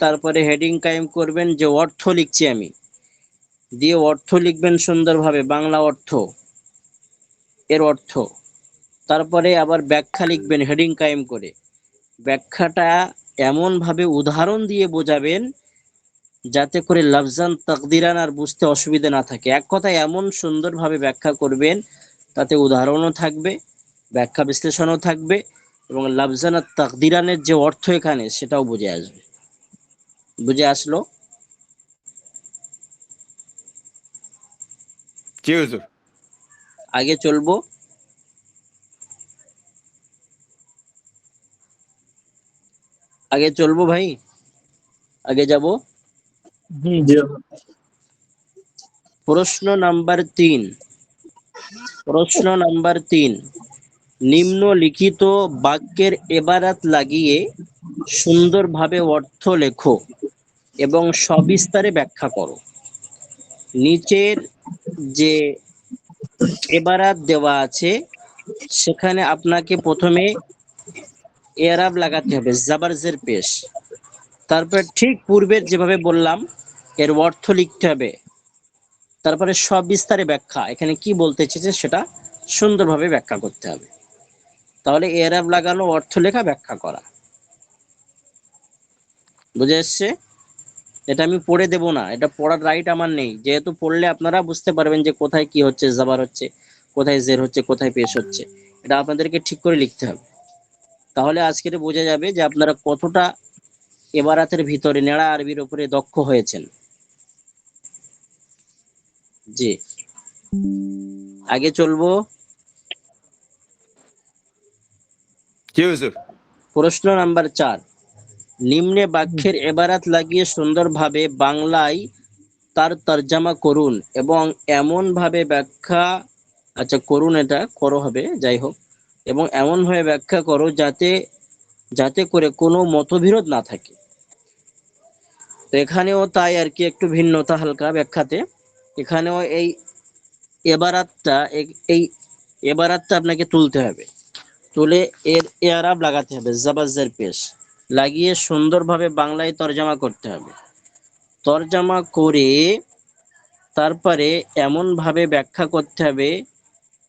তারপরে হেডিং কায়েম করবেন যে অর্থ লিখছি আমি, দিয়ে অর্থ লিখবেন সুন্দরভাবে, বাংলা অর্থ, এর অর্থ। তারপরে আবার ব্যাখ্যা লিখবেন হেডিং কায়েম করে। ব্যাখ্যাটা এমন ভাবে উদাহরণ দিয়ে বোঝাবেন যাতে করে লফজান তাকদিরান আর বুঝতে অসুবিধা না থাকে। এক কথায় এমন সুন্দরভাবে ব্যাখ্যা করবেন তাতে উদাহরণও থাকবে, ব্যাখ্যা বিশ্লেষণও থাকবে, এবং লফজান আর তাকদিরানের যে অর্থ এখানে সেটাও বুঝে আসবে। বুঝে আসলো? জি হুজুর। আগে চলবো? আগে চলবো ভাই? আগে যাব? প্রশ্ন নাম্বার 3। প্রশ্ন নাম্বার 3, নিম্নলিখিত বাক্যের এবারাত লাগিয়ে সুন্দরভাবে অর্থ লেখো এবং সবিস্তারে ব্যাখ্যা করো। নিচের যে এবারাত দেওয়া আছে সেখানে আপনাকে প্রথমে এরাব লাগাতে হবে, জাবারজের পেশ। তারপর ঠিক পূর্বের যেভাবে বললাম এর অর্থ লিখতে হবে। তারপরে সবিস্তারে ব্যাখ্যা, এখানে কি বলতে চেয়েছে সেটা সুন্দরভাবে ব্যাখ্যা করতে হবে। তাহলে এরাব লাগানো, অর্থ লেখা, ব্যাখ্যা করা। বুঝে এসছে? এটা আমি পড়ে দেব না, এটা পড়ার রাইট আমার নেই। যেহেতু পড়লে আপনারা বুঝতে পারবেন যে কোথায় কি হচ্ছে, জাবার হচ্ছে, কোথায় জের হচ্ছে, কোথায় পেশ হচ্ছে। এটা আপনাদেরকে ঠিক করে লিখতে হবে। তাহলে আজকের বোঝা যাবে যে আপনারা কতটা এবারাতের ভিতরে নেড়া আরবির উপরে দক্ষ হয়েছেন। জি, আগে চলবো। জি হুজুর। প্রশ্ন নাম্বার 4, নিম্নে বাক্যের এবারাত লাগিয়ে সুন্দরভাবে বাংলায় তার তরজমা করুন এবং এমন ভাবে ব্যাখ্যা, আচ্ছা করুন, এটা করো হবে, যাই হোক, এবং এমন ভাবে ব্যাখ্যা করো যাতে যাতে করে কোনো মতবিরোধ না থাকে। তো এখানেও তাই আর কি, একটু ভিন্নতা হালকা ব্যাখ্যাতে। এখানেও এই এই এবারাতটা আপনাকে তুলতে হবে, তুলে এর এরাব লাগাতে হবে, জাবাজের পেশ লাগিয়ে সুন্দরভাবে বাংলায় তরজমা করতে হবে। তরজমা করে তারপরে এমন ভাবে ব্যাখ্যা করতে হবে,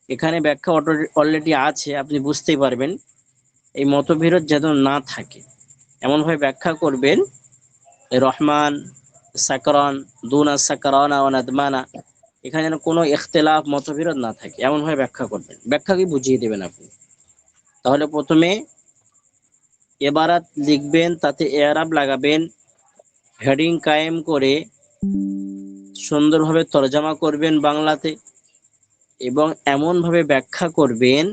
এখানে ব্যাখ্যা অলরেডি আছে, আপনি বুঝতেই পারবেন, এই মতবিরোধ যেন না থাকে এমন ভাবে ব্যাখ্যা করবেন। রহমান সাকরান, দুনা সাকরানা ও নাদমানা, এখানে যেন কোনো ইখতিলাফ মতবিরোধ না থাকে এমন ভাবে ব্যাখ্যা করবেন, ব্যাখ্যা কি বুঝিয়ে দেবেন আপনি। তাহলে প্রথমে এবারাত লিখবেন, তাতে এরাব লাগাবেন, হেডিং কায়েম করে সুন্দরভাবে তরজমা করবেন বাংলাতে, এবং এমন ভাবে ব্যাখ্যা করবেন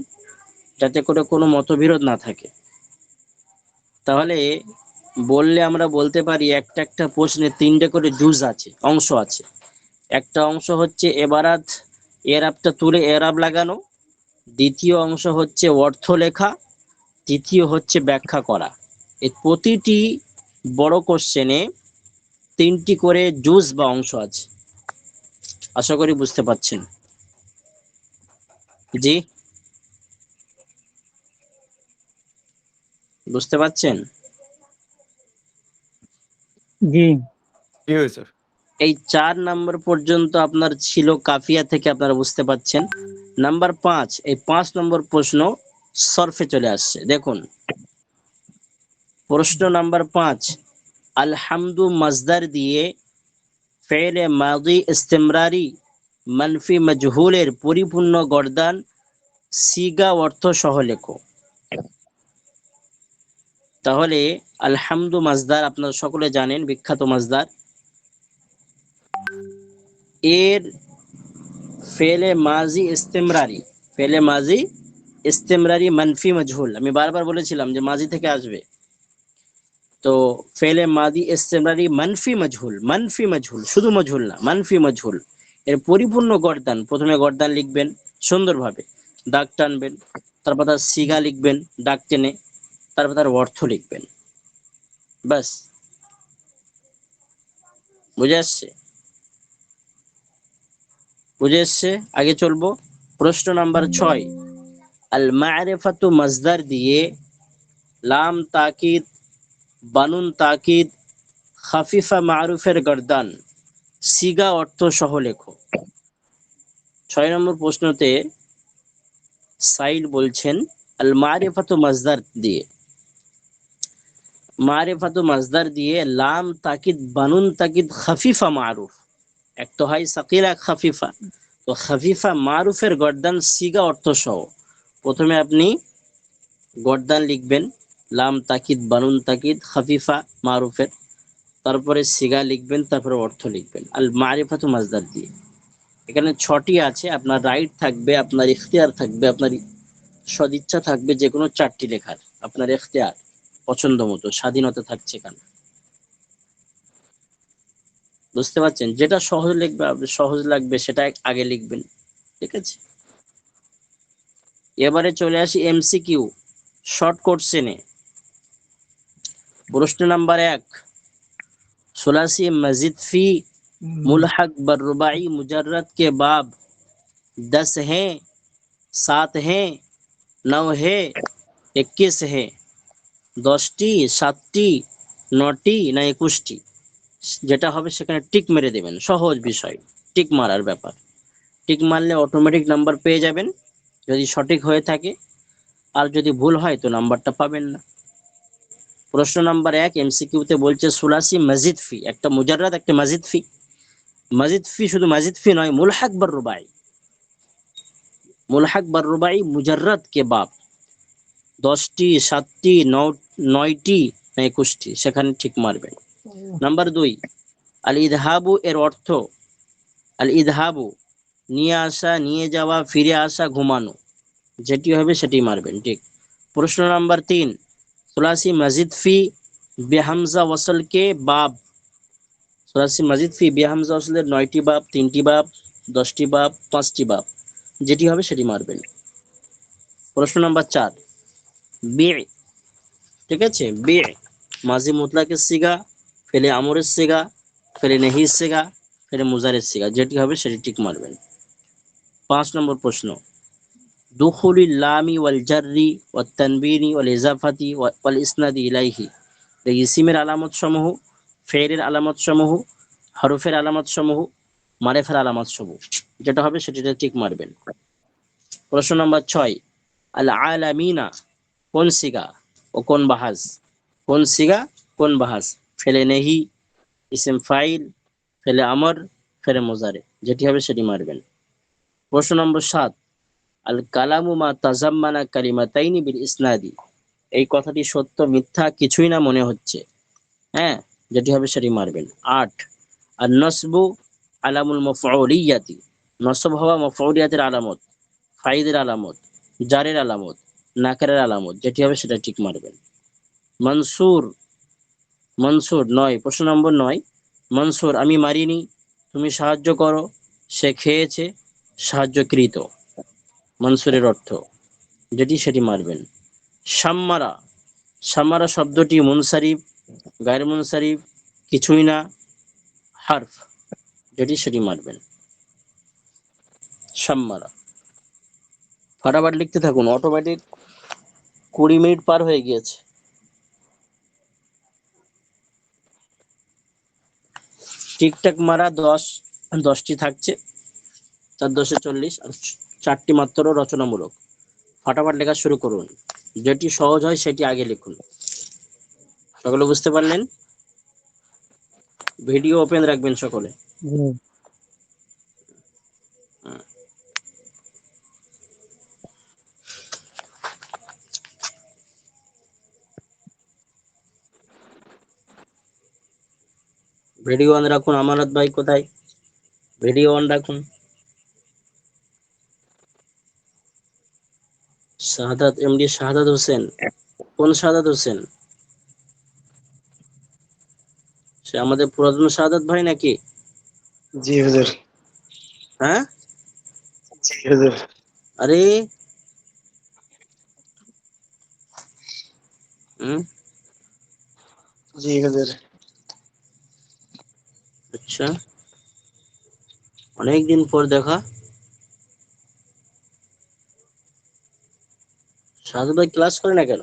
যাতে করে কোনো মতবিরোধ না থাকে। তাহলে বললে আমরা বলতে পারি একটা একটা প্রশ্নে 3টে করে জুজ আছে, অংশ আছে। একটা অংশ হচ্ছে এবারাত এরাবটা তুলে এরাব লাগানো, দ্বিতীয় অংশ হচ্ছে অর্থ লেখা, তৃতীয় হচ্ছে ব্যাখ্যা করা। এই প্রতিটি বড় কোশ্চেনে 3টি করে জুজ বা অংশ আছে। আশা করি বুঝতে পাচ্ছেন। জি, বুঝতে পাচ্ছেন? জি জি হুজুর। এই 4 নম্বর পর্যন্ত আপনার ছিল কাফিয়া থেকে, আপনারা বুঝতে পাচ্ছেন। নাম্বার 5, এই 5 নম্বর প্রশ্ন সরফে চলে আসছে। দেখুন প্রশ্ন নাম্বার 5, আলহামদু মাজদার দিয়ে ফেলে মাদি ইস্তেমরারি মানফি মজহুলের পরিপূর্ণ গর্দান সিগা অর্থ সহ লেখো। তাহলে আলহামদু মাজদার আপনারা সকলে জানেন, বিখ্যাত মাজদার। এর ফেলে মাজি ইস্তেমরারি, ফেলে মাজি ইস্তেমরারি মানফি মজহুল, আমি বারবার বলেছিলাম যে মাজি থেকে আসবে। তো ফেলে মাদি ইস্তেমরারি মানফি মজহুল, মানফি মজহুল, শুধু মজহুল না, মানফি মজহুল, এর পরিপূর্ণ গর্দান, প্রথমে গর্দান লিখবেন সুন্দরভাবে, দাগ টানবেন, তারপর তার সিগা লিখবেন দাগ টেনে, তারপর তার অর্থ লিখবেন। ব্যাস, বুঝে আসছে? বুঝে এসছে? আগে চলবো। প্রশ্ন নাম্বার 6, আল মারিফাতু মাজদার দিয়ে লাম তাকিদ, বানুন তাকিদ, খাফিফা মারুফের গর্দান সিগা অর্থ সহ লেখো। 6 নম্বর প্রশ্নতে সাইল বলছেন আল মারিফাতু মাজদার দিয়ে, মারিফাতু মাজদার দিয়ে লাম তাকিদ বানুন তাকিদ খাফিফা মারুফ, এক তো হয় সাকিলা এক খাফিফা, তো খাফিফা মারুফের গর্দান সিগা অর্থ সহ। প্রথমে আপনি গর্দান লিখবেন, লাম তাকিদ বানুন তাকিদ খাফিফা মারুফের, তারপরে সিগা লিখবেন, তারপরে অর্থ লিখবেন আল মারিফাতু মাজদার দিয়ে। এখানে 6টি আছে, আপনার রাইট থাকবে, আপনার ইখতিয়ার থাকবে, আপনার সদিচ্ছা থাকবে যে কোনো 4টি লেখার, আপনার ইখতিয়ার পছন্দ মতো স্বাধীনতা থাকছে এখানে। বুঝতে পারছেন? যেটা সহজ লিখবে, সহজ লাগবে সেটা আগে লিখবেন, ঠিক আছে? এবারে চলে আসি এমসিকিউ শর্ট কোশ্চেনে। প্রশ্ন নাম্বার 1, सुलासी मजिद फी मुल्हक बर रुबाई मुजर्रद के बाब 10 हैं, 7 हैं, 9 है, 21 है। 10টি, 7টি, 9টি না 21টি, যেটা হবে সেখানে টিক মেরে দেবেন। সহজ বিষয়, টিক মারার ব্যাপার। টিক মারলে অটোমেটিক নাম্বার পেয়ে যাবেন যদি সঠিক হয়ে থাকে, আর যদি ভুল হয় তো নাম্বারটা পাবেন না। প্রশ্ন নাম্বার 1 এমসিকিউতে বলছে সুলাসি মজিদ ফি, একটা মুজাররাদ একটা মজিদ ফি। মজিদ ফি শুধু মজিদ ফি নয়, মুলহাক বার রুবাই, মুলহাক বার রুবাই মুজাররাদ কে বাব 10টি, 7টি, 9টি না 21টি, সেখানে ঠিক মারবেন। নাম্বার 2 আল ইদহাবু এর অর্থ, আল ইদহাবু নিয়ে আসা, নিয়ে যাওয়া, ফিরে আসা, ঘুমানো, যেটি হবে সেটি মারবেন, ঠিক। প্রশ্ন নাম্বার 3 সুলাসি মজিদ ফি বেহামজা ওয়াসল কে বাব, সুলাসি মজিদ ফি বেহামজা ওয়াসলের 9টি বাব, 3টি বাব, 10টি বাব, 5টি বাব, যেটি হবে সেটি মারবেন। প্রশ্ন নাম্বার 4 বে, ঠিক আছে, বে মাজি মুতলাকের সিগা, ফেলে আমরের সিগা, ফেলে নেহির সিগা, ফেলে মুজারের সিগা, যেটি হবে সেটি ঠিক মারবেন। 5 নম্বর প্রশ্ন দুখুলিল লামি ওয়াল জাররি ওয়াত তানবিনি ওয়াল ইজাফাতি ওয়াল ইসনাদি ইলাইহি, এই ইসিমের আলামত সমূহ, ফেরের আলামত সমূহ, হরফের আলামত সমূহ, মারেফার আলামত সমূহ, যেটা হবে সেটা ঠিক মারবেন। প্রশ্ন নম্বর 6 আল আলামিনা কোন সিগা ও কোন বাহাজ, কোন সিগা কোন বাহাজ, ফেলে নেহি, ইসিম ফাইল, ফেলে আমর, ফেলে মুজারে, যেটি হবে সেটি মারবেন। প্রশ্ন নম্বর 7 আল কালামু মা তাজাম্মানা কালিমাতাইনি বিল ইসনাদি, এই কথাটি সত্য মিথ্যা কিছুই না মনে হচ্ছে, হ্যাঁ, যেটি হবে সেটি মারবেন। 8 আর নসবু আলামুল মাফউলিয়াতি, নসব হওয়া মাফউলিয়াতের আলামত, ফাইদের আলামত, জারের আলামত, নাকারের আলামত, যেটি হবে সেটা ঠিক মারবেন। মনসুর, মনসুর 9, প্রশ্ন নম্বর 9 মনসুর আমি মারিনি, তুমি সাহায্য করো, সে খেয়েছে, সাহায্যকৃত, মনসুরের অর্থ, যেটি সেটি মারবেন। শাম্মারা, শাম্মারা শব্দটি মুনসারিফ, গায়ের মুনসারিফ, কিছুই না, হারফ, যেটি সেটি মারবেন। শাম্মারা, ফাটাফাট লিখতে থাকুন, অটোমেটিক 20 মিনিট পার হয়ে গিয়েছে। টিকটাক মারা 10টি থাকছে, 4 10 40, আর 4টি মাত্র রচনামূলক। ফাটাফাট লেখা শুরু করুন, যেটি সহজ হয় সেটি আগে লিখুন। সকলে বুঝতে পারলেন? ভিডিও ওপেন রাখবেন সকলে। ভিডিও অন রাখুন। আমানত ভাই কোথায়? ভিডিও অন রাখুন। শাহাদাত, এমডি শাহাদাত হোসেন, কোন শাহাদাত হোসেন? সে আমাদের পুরাতন শাহাদাত ভাই নাকি? জি হুজুর। হ্যাঁ, জি হুজুর। আরে হুম, জি হুজুর। আচ্ছা, অনেকদিন পর দেখা। শাহাদাত ভাই ক্লাস করে না কেন?